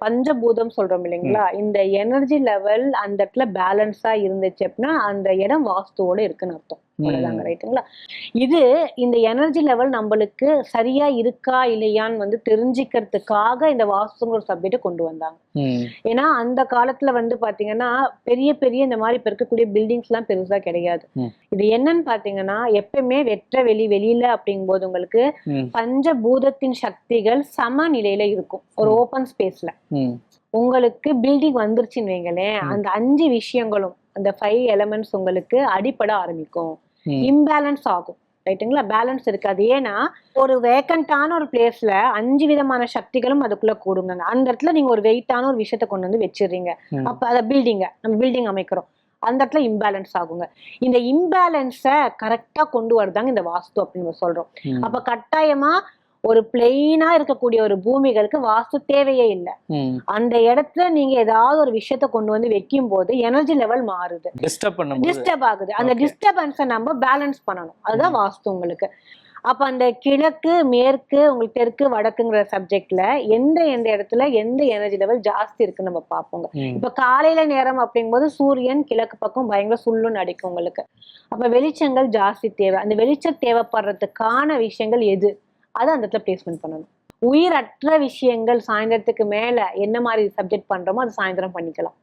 பஞ்சபூதம் சொல்றோம் இல்லைங்களா, இந்த எனர்ஜி லெவல் அந்த இடத்துல பேலன்ஸா இருந்துச்சு அப்படின்னா அந்த இடம் வாஸ்துவோட இருக்குன்னு அர்த்தம். அவ்வளவுதாங்க. ரைட்டுங்களா? இது இந்த எனர்ஜி லெவல் நம்மளுக்கு சரியா இருக்கா இல்லையான்னு வந்து தெரிஞ்சுக்கிறதுக்காக இந்த வாஸ்துங்கிற ஒரு சப்ஜெக்ட கொண்டு வந்தாங்க. ஏன்னா அந்த காலத்துல வந்து பாத்தீங்கன்னா பெரிய பெரிய இந்த மாதிரி இப்ப இருக்கக்கூடிய பில்டிங்ஸ் எல்லாம் பெருசா கிடையாது. இது என்னன்னு பாத்தீங்கன்னா எப்பயுமே வெற்ற வெளியில அப்படிங்கும் போது உங்களுக்கு பஞ்சபூதத்தின் சக்திகள் சமநிலையில இருக்கும். ஒரு ஓபன் ஸ்பேஸ்ல உங்களுக்கு பில்டிங் வந்துருச்சுன்னு வைங்களேன், அந்த 5 விஷயங்களும் அந்த 5 எலமெண்ட்ஸ் உங்களுக்கு அடிப்பட ஆரம்பிக்கும். இம்பேலன்ஸ் ஆகும். ரைட்டுங்களா? பேலன்ஸ் இருக்காது. ஏன்னா ஒரு வேக்கண்டான ஒரு பிளேஸ்ல 5 விதமான சக்திகளும் அதுக்குள்ள கூடுங்க. அந்த இடத்துல நீங்க ஒரு வெயிட்டான ஒரு விஷயத்த கொண்டு வந்து வச்சிடுறீங்க. அப்ப அத நம்ம பில்டிங் அமைக்கிறோம். அந்த இடத்துல இம்பேலன்ஸ் ஆகுங்க. இந்த இம்பேலன்ஸ கரெக்டா கொண்டு வரதாங்க இந்த வாஸ்து அப்படின்னு சொல்றோம். அப்ப கட்டாயமா ஒரு பிளெயினா இருக்கக்கூடிய ஒரு பூமிகளுக்கு வாஸ்து தேவையே இல்லை. அந்த இடத்துல நீங்க ஏதாவது ஒரு விஷயத்த கொண்டு வந்து வைக்கும் போது எனர்ஜி லெவல் மாறுது, டிஸ்டர்ப் ஆகுது. அந்த டிஸ்டர்பன்ஸை நம்ம பேலன்ஸ் பண்ணணும். அதுதான் வாஸ்து உங்களுக்கு. அப்ப அந்த கிழக்கு மேற்கு உங்களுக்கு தெற்கு வடக்குங்கிற சப்ஜெக்ட்ல எந்த இடத்துல எந்த எனர்ஜி லெவல் ஜாஸ்தி இருக்குன்னு நம்ம பார்ப்போங்க. இப்ப காலையில நேரம் அப்படிங்கும்போது சூரியன் கிழக்கு பக்கம் பயங்கர சுள்ளுன்னு அடிக்கும் உங்களுக்கு. அப்ப வெளிச்சங்கள் ஜாஸ்தி தேவை. அந்த வெளிச்சம் தேவைப்படுறதுக்கான விஷயங்கள் எது, அதை அந்த இடத்துல பிளேஸ்மெண்ட் பண்ணணும். உயிரற்ற விஷயங்கள் சாயந்தரத்துக்கு மேல என்ன மாதிரி சப்ஜெக்ட் பண்றோமோ அது சாயந்தரம் பண்ணிக்கலாம்.